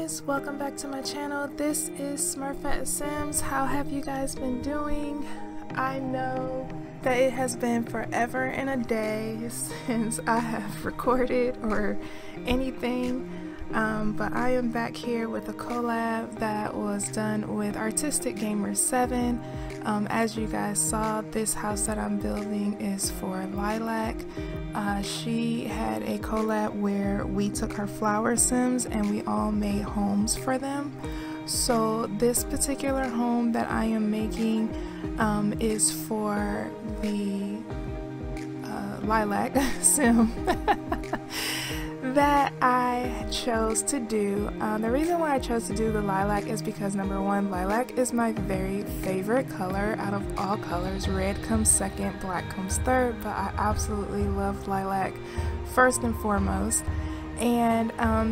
guys, welcome back to my channel. This is Smurfettesims. How have you guys been doing? I know that it has been forever and a day since I have recorded or anything, but I am back here with a collab that was done with Artistic Gamer 7. As you guys saw, this house that I'm building is for Lilac. She had a collab where we took her flower sims and we all made homes for them. So this particular home that I am making is for the Lilac sim that I chose to do. The reason why I chose to do the lilac is because number one, lilac is my very favorite color out of all colors. Red comes second, black comes third, but I absolutely love lilac first and foremost. And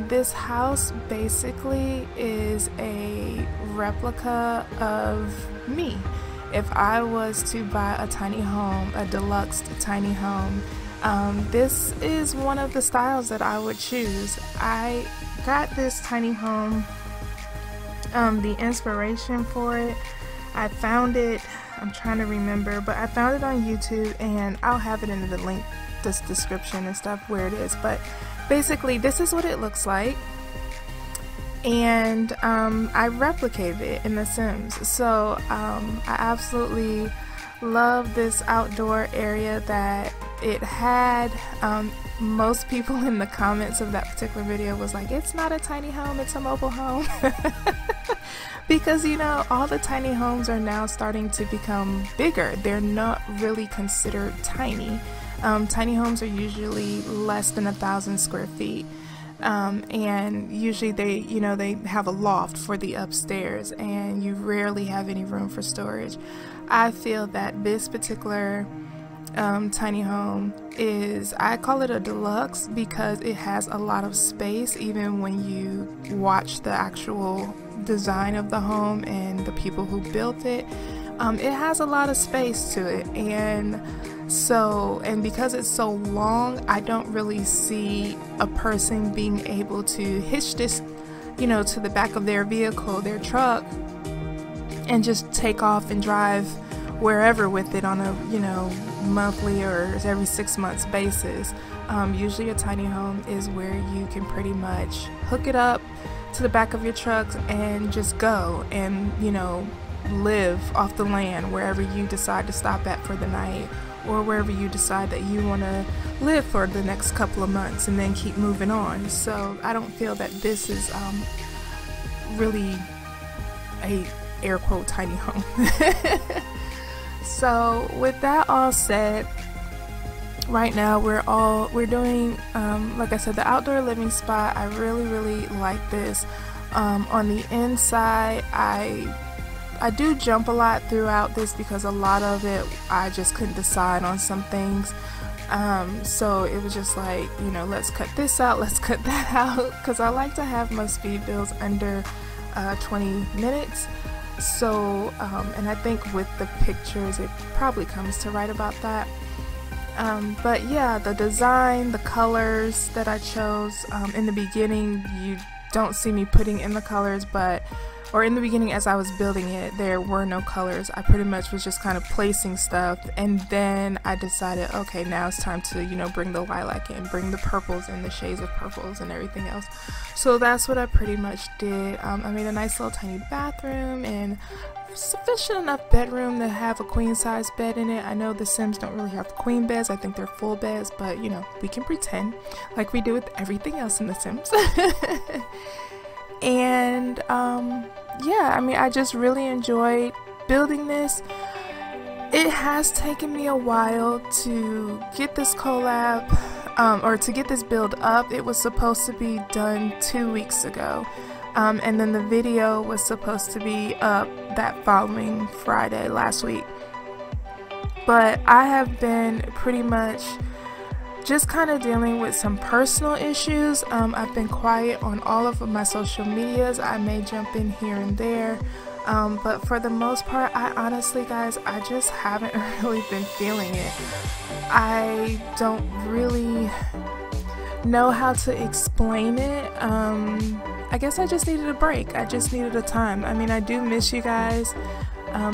this house basically is a replica of me. If I was to buy a tiny home, a deluxe tiny home, this is one of the styles that I would choose. I got this tiny home, the inspiration for it, I found it, I'm trying to remember, but I found it on YouTube, and I'll have it in the link, this description and stuff where it is. But basically this is what it looks like, and I replicated it in The Sims. So I absolutely love this outdoor area that it had. Most people in the comments of that particular video was like, it's not a tiny home, it's a mobile home. Because you know, all the tiny homes are now starting to become bigger. They're not really considered tiny. Tiny homes are usually less than 1,000 square feet. And usually they have a loft for the upstairs, and you rarely have any room for storage. I feel that this particular tiny home is, I call it a deluxe because it has a lot of space. Even when you watch the actual design of the home and the people who built it, it has a lot of space to it. And because it's so long, I don't really see a person being able to hitch this, to the back of their vehicle, their truck, and just take off and drive wherever with it on a, monthly or every 6 months basis. Usually a tiny home is where you can pretty much hook it up to the back of your truck and just go and, live off the land wherever you decide to stop at for the night, or wherever you decide that you want to live for the next couple of months and then keep moving on. So I don't feel that this is really a air quote tiny home. So with that all said, right now we're doing like I said, the outdoor living spot. I really like this. On the inside, I do jump a lot throughout this because a lot of it I just couldn't decide on some things. So it was just like, let's cut this out, let's cut that out, because I like to have my speed builds under 20 minutes. So and I think with the pictures it probably comes to right about that. But yeah, the design, the colors that I chose, in the beginning you don't see me putting in the colors, or in the beginning as I was building it, there were no colors. I pretty much was just kind of placing stuff, and then I decided, okay, now it's time to, bring the lilac in, bring the purples and the shades of purples and everything else. So that's what I pretty much did. I made a nice little tiny bathroom and sufficient enough bedroom to have a queen size bed in it. I know the Sims don't really have queen beds, I think they're full beds, but we can pretend like we do with everything else in the Sims. And yeah, I just really enjoyed building this. It has taken me a while to get this collab, or to get this build up. It was supposed to be done 2 weeks ago, and then the video was supposed to be up that following Friday last week. But I have been pretty much just kind of dealing with some personal issues. I've been quiet on all of my social medias. I may jump in here and there, but for the most part, I honestly, guys, I just haven't really been feeling it. I don't really know how to explain it. I guess I just needed a break. I just needed a time. I mean, I do miss you guys.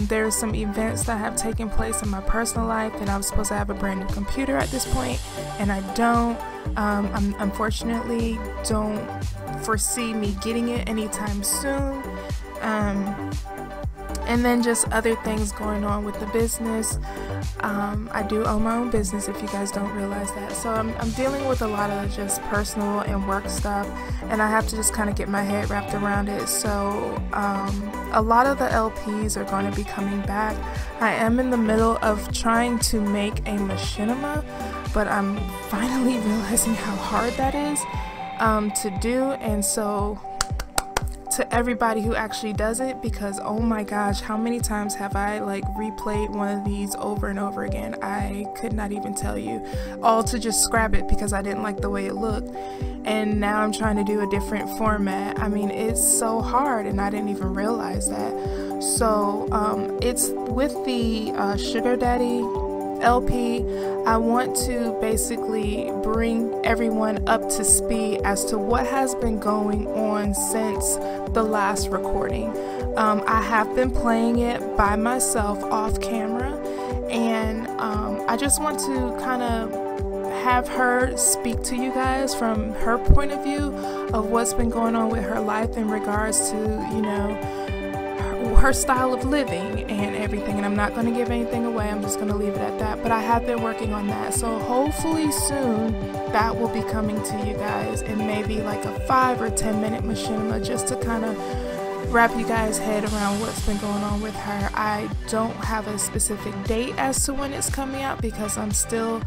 There's some events that have taken place in my personal life, and I was supposed to have a brand new computer at this point, and I don't. Unfortunately don't foresee me getting it anytime soon. And then just other things going on with the business. I do own my own business, if you guys don't realize that. So I'm dealing with a lot of just personal and work stuff, and I have to just kind of get my head wrapped around it. So a lot of the LPs are going to be coming back. I am in the middle of trying to make a machinima, but I'm finally realizing how hard that is to do. And so to everybody who actually does it, because oh my gosh, how many times have I like replayed one of these over and over again? I could not even tell you, all to just scrap it because I didn't like the way it looked. And now I'm trying to do a different format. I mean, it's so hard, and I didn't even realize that. So it's with the Sugar Daddy LP. I want to basically bring everyone up to speed as to what has been going on since the last recording. I have been playing it by myself off camera, and I just want to kind of have her speak to you guys from her point of view of what's been going on with her life in regards to, you know, her style of living and everything. And I'm not going to give anything away, I'm just going to leave it at that. But I have been working on that, so hopefully soon that will be coming to you guys in maybe like a 5 or 10 minute machinima, just to kind of wrap you guys' head around what's been going on with her. I don't have a specific date as to when it's coming out because I'm still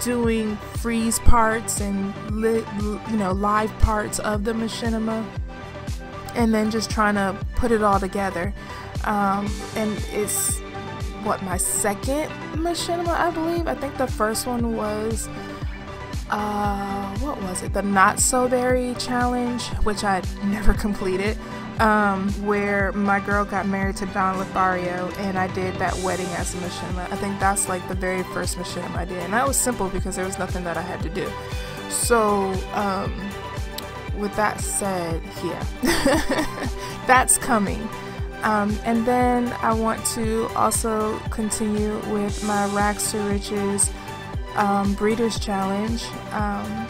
doing freeze parts and live parts of the machinima, and then just trying to put it all together. And it's what, my second machinima, I believe. I think the first one was what was it, the Not So Berry challenge, which I never completed, where my girl got married to Don Lothario, and I did that wedding as a machinima. I think that's like the very first machinima I did, and that was simple because there was nothing that I had to do. So with that said, yeah, that's coming. And then I want to also continue with my Rags to Riches Breeders Challenge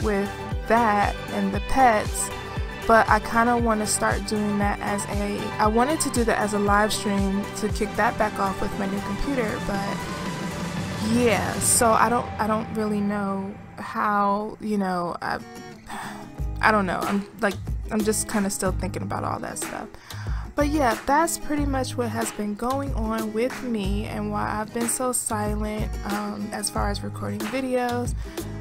with that and the pets, but I kind of want to start doing that as I wanted to do that as a live stream to kick that back off with my new computer, but yeah, so I don't really know how, you know, I don't know. I'm just kind of still thinking about all that stuff. But yeah, that's pretty much what has been going on with me and why I've been so silent as far as recording videos,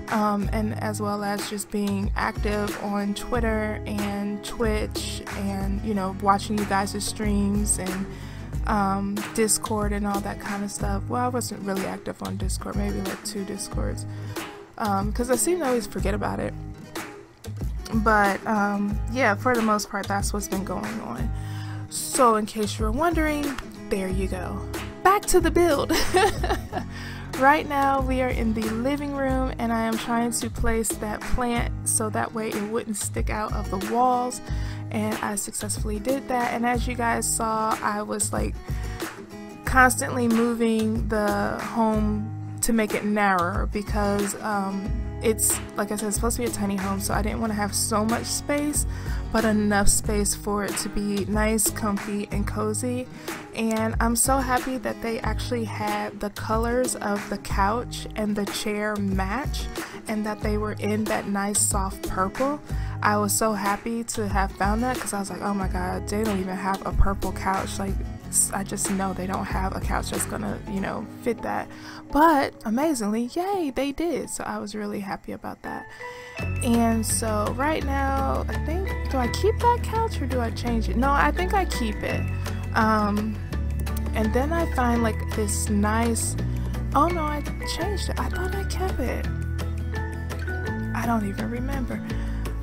and as well as just being active on Twitter and Twitch, and, you know, watching you guys' streams and Discord and all that kind of stuff. Well, I wasn't really active on Discord, maybe like 2 Discords, because I seem to always forget about it. But yeah, for the most part, that's what's been going on. So in case you were wondering, there you go. Back to the build. Right now we are in the living room, and I am trying to place that plant so that way it wouldn't stick out of the walls, and I successfully did that. And as you guys saw, I was like constantly moving the home to make it narrower because it's, like I said, it's supposed to be a tiny home, so I didn't want to have so much space, but enough space for it to be nice, comfy, and cozy. And I'm so happy that they actually had the colors of the couch and the chair match, and that they were in that nice soft purple. I was so happy to have found that because I was like, oh my god, they don't even have a purple couch. Like, I just know they don't have a couch that's gonna, you know, fit that. But amazingly, yay, they did. So I was really happy about that. And so right now, I think, do I keep that couch or do I change it? No, I think I keep it. And then I find like this nice, oh no, I changed it. I thought I kept it. I don't even remember.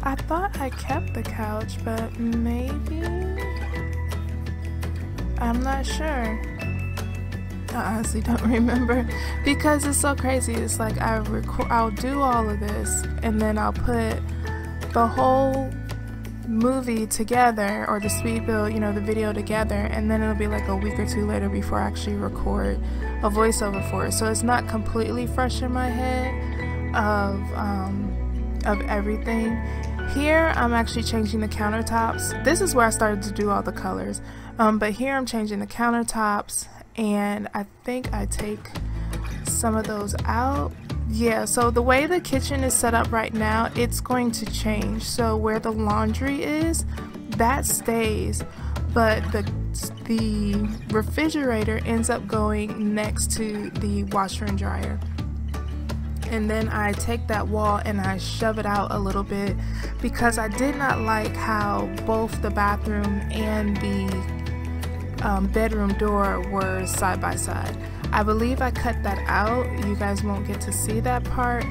I thought I kept the couch, but maybe, I'm not sure. I honestly don't remember because it's so crazy. It's like I'll do all of this and then I'll put the whole movie together, or the speed build, you know, the video together, and then it'll be like a week or two later before I actually record a voiceover for it. So it's not completely fresh in my head of everything. Here I'm actually changing the countertops. This is where I started to do all the colors, but here I'm changing the countertops, and I think I take some of those out. Yeah, so the way the kitchen is set up right now, it's going to change. So where the laundry is, that stays, but the refrigerator ends up going next to the washer and dryer. And then I take that wall and I shove it out a little bit because I did not like how both the bathroom and the bedroom door were side by side. I believe I cut that out. You guys won't get to see that part,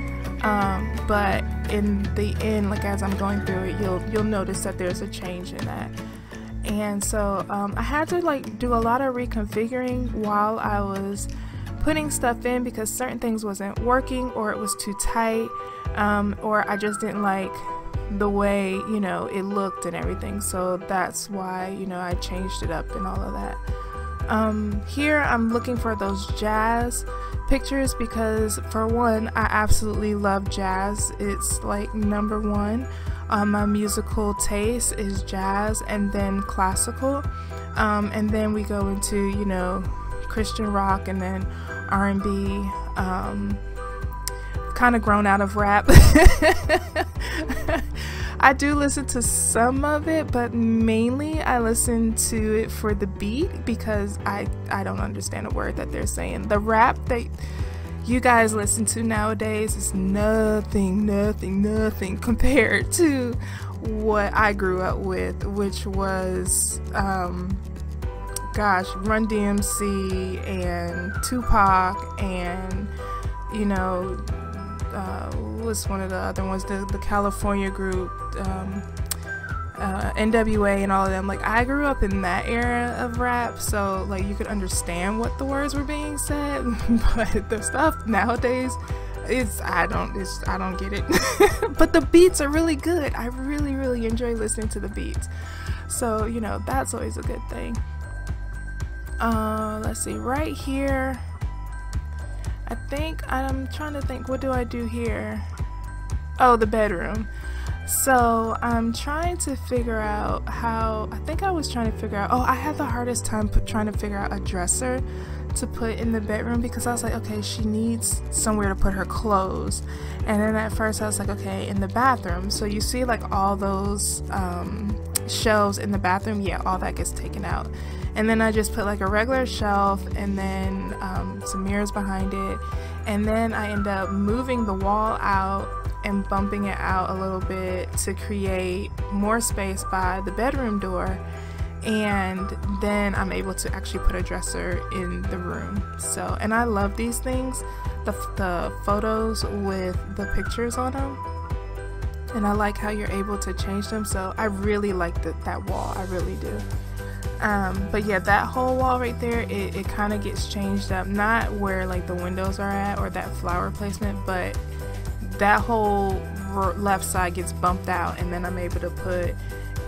but in the end, like as I'm going through it, you'll notice that there's a change in that. And so I had to like do a lot of reconfiguring while I was putting stuff in, because certain things wasn't working, or it was too tight, or I just didn't like the way, you know, it looked and everything. So that's why, you know, I changed it up and all of that. Here I'm looking for those jazz pictures because, for one, I absolutely love jazz. It's like #1. My musical taste is jazz and then classical, and then we go into, you know, Christian rock and then R&B. Kind of grown out of rap. I do listen to some of it, but mainly I listen to it for the beat because I don't understand a word that they're saying. The rap that you guys listen to nowadays is nothing compared to what I grew up with, which was gosh, Run DMC and Tupac and, you know, what's one of the other ones, the California group, NWA and all of them. Like, I grew up in that era of rap, so like you could understand what the words were being said, but the stuff nowadays, I don't get it. But the beats are really good. I really enjoy listening to the beats, so you know, that's always a good thing. Let's see, right here, I think I'm trying to think, what do I do here? Oh, the bedroom. So I'm trying to figure out how, I think I was trying to figure out, oh, I had the hardest time trying to figure out a dresser to put in the bedroom, because I was like, okay, she needs somewhere to put her clothes. And then at first I was like, okay, in the bathroom. So you see like all those shelves in the bathroom, yeah, all that gets taken out. And then I just put like a regular shelf and then some mirrors behind it. And then I end up moving the wall out and bumping it out a little bit to create more space by the bedroom door. And then I'm able to actually put a dresser in the room. So, and I love these things, the photos with the pictures on them. And I like how you're able to change them. So I really like that wall, I really do. But yeah, that whole wall right there, it kind of gets changed up, not where like the windows are at or that flower placement, but that whole left side gets bumped out, and then I'm able to put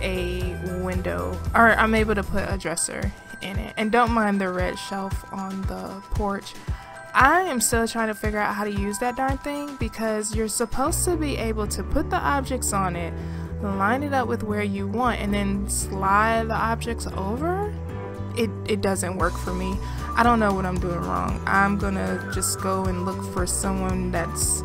a window, or I'm able to put a dresser in it. And don't mind the red shelf on the porch. I am still trying to figure out how to use that darn thing, because you're supposed to be able to put the objects on it, line it up with where you want, and then slide the objects over. It doesn't work for me. I don't know what I'm doing wrong. I'm gonna just go and look for someone that's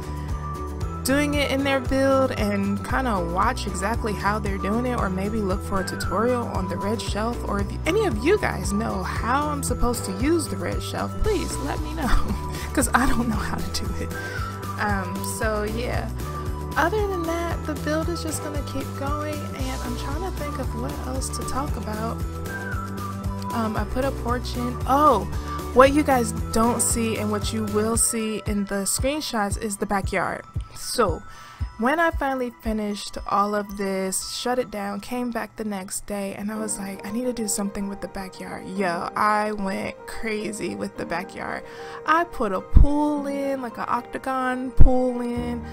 doing it in their build and kind of watch exactly how they're doing it, or maybe look for a tutorial on the red shelf. Or if any of you guys know how I'm supposed to use the red shelf, please let me know, because I don't know how to do it. So yeah, other than that, the build is just gonna keep going, and I'm trying to think of what else to talk about. I put a porch in. Oh, what you guys don't see and what you will see in the screenshots is the backyard. So when I finally finished all of this, shut it down, came back the next day, and I was like, I need to do something with the backyard. Yo, I went crazy with the backyard. I put a pool in, like an octagon pool in.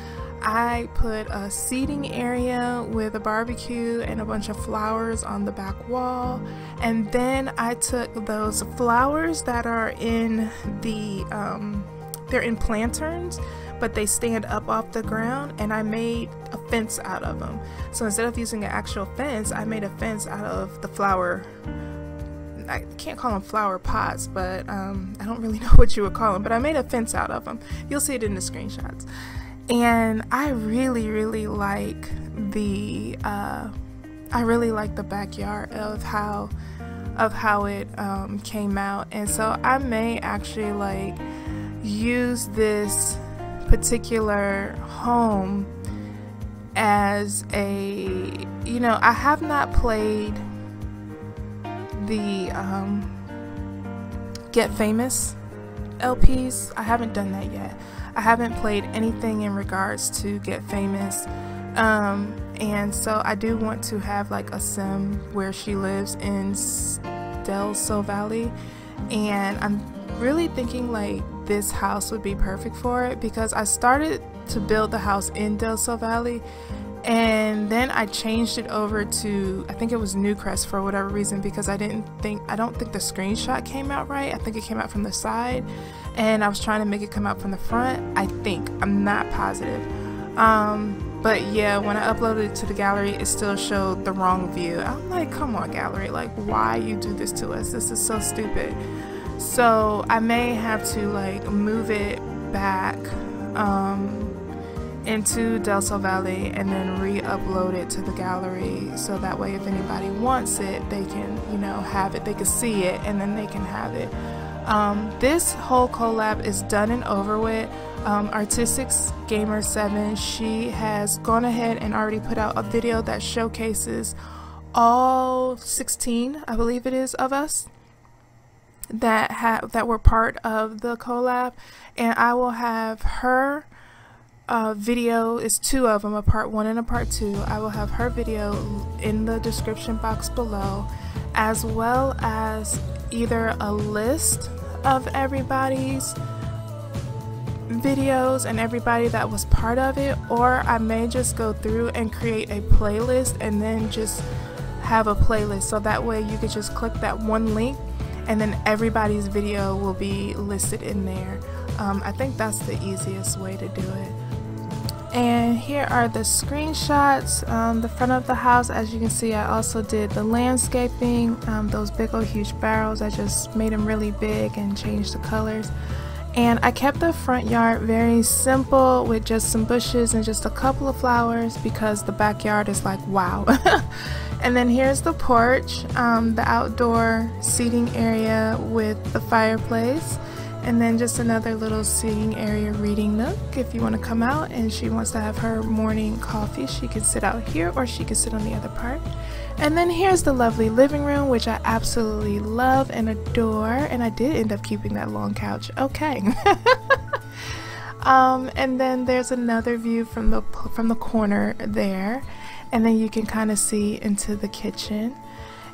I put a seating area with a barbecue and a bunch of flowers on the back wall, and then I took those flowers that are in the they're in planterns, but they stand up off the ground, and I made a fence out of them. So instead of using an actual fence, I made a fence out of the flower, I can't call them flower pots, but I don't really know what you would call them, but I made a fence out of them. You'll see it in the screenshots. And I really like the backyard of how it came out. And so I may actually like use this particular home as a, you know, I have not played the Get Famous LPs. I haven't done that yet. I haven't played anything in regards to Get Famous, and so I do want to have like a sim where she lives in Del Sol Valley, and I'm really thinking like this house would be perfect for it, because I started to build the house in Del Sol Valley, and then I changed it over to, I think it was Newcrest for whatever reason, because I don't think the screenshot came out right. I think it came out from the side, and I was trying to make it come out from the front. I'm not positive. But yeah, when I uploaded it to the gallery, it still showed the wrong view. I'm like, come on gallery, like why you do this to us? This is so stupid. So I may have to like move it back into Del Sol Valley and then re-upload it to the gallery, so that way if anybody wants it, they can, you know, have it, they can see it, and then they can have it. This whole collab is done and over with. Artistic Gamer 7, she has gone ahead and already put out a video that showcases all 16, I believe it is, of us that were part of the collab, and I will have her video, is 2 of them, a part 1 and a part 2. I will have her video in the description box below, as well as either a list of everybody's videos and everybody that was part of it, or I may just go through and create a playlist and then just have a playlist, so that way you could just click that one link and then everybody's video will be listed in there. I think that's the easiest way to do it. And here are the screenshots. The front of the house, as you can see, I also did the landscaping. Those big old huge barrels, I just made them really big and changed the colors. And I kept the front yard very simple with just some bushes and just a couple of flowers, because the backyard is like wow. And then here's the porch, the outdoor seating area with the fireplace. And then just another little seating area, reading nook. If you want to come out and she wants to have her morning coffee, she can sit out here or she can sit on the other part. And then here's the lovely living room, which I absolutely love and adore. And I did end up keeping that long couch. Okay. And then there's another view from the corner there. And then you can kind of see into the kitchen.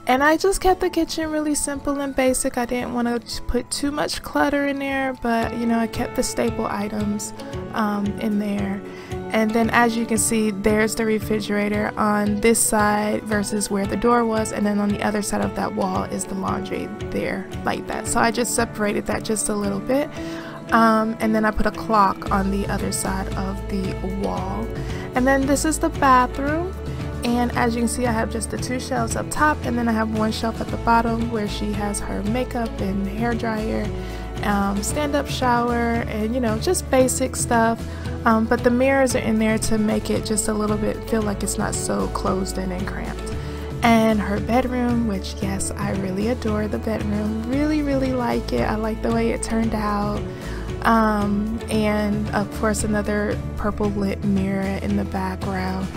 And I just kept the kitchen really simple and basic. I didn't want to put too much clutter in there, but you know, I kept the staple items in there. And then as you can see, there's the refrigerator on this side versus where the door was, and then on the other side of that wall is the laundry there, like that. So I just separated that just a little bit. And then I put a clock on the other side of the wall. And then this is the bathroom. And as you can see, I have just the 2 shelves up top, and then I have 1 shelf at the bottom where she has her makeup and hair dryer, stand-up shower, and you know, just basic stuff. But the mirrors are in there to make it just a little bit feel like it's not so closed in and cramped. And her bedroom, which yes, I really adore the bedroom, really like it. I like the way it turned out. And of course another purple lit mirror in the background.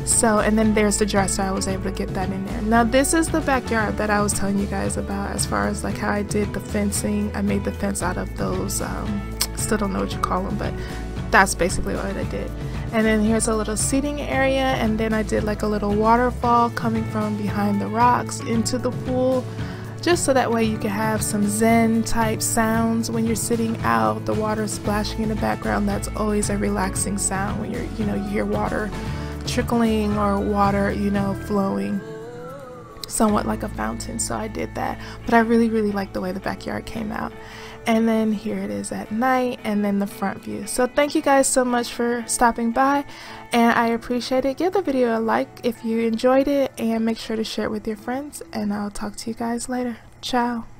So, and then there's the dresser. I was able to get that in there. Now this is the backyard that I was telling you guys about, as far as like how I did the fencing. I made the fence out of those, still don't know what you call them, but that's basically what I did. And then here's a little seating area, and then I did like a little waterfall coming from behind the rocks into the pool. just so that way you can have some zen type sounds when you're sitting out, the water splashing in the background. That's always a relaxing sound when you're, you hear water trickling or water, flowing somewhat like a fountain. So I did that, but I really like the way the backyard came out. And then here it is at night, and then the front view. So thank you guys so much for stopping by, and I appreciate it. Give the video a like if you enjoyed it, and make sure to share it with your friends, and I'll talk to you guys later. Ciao.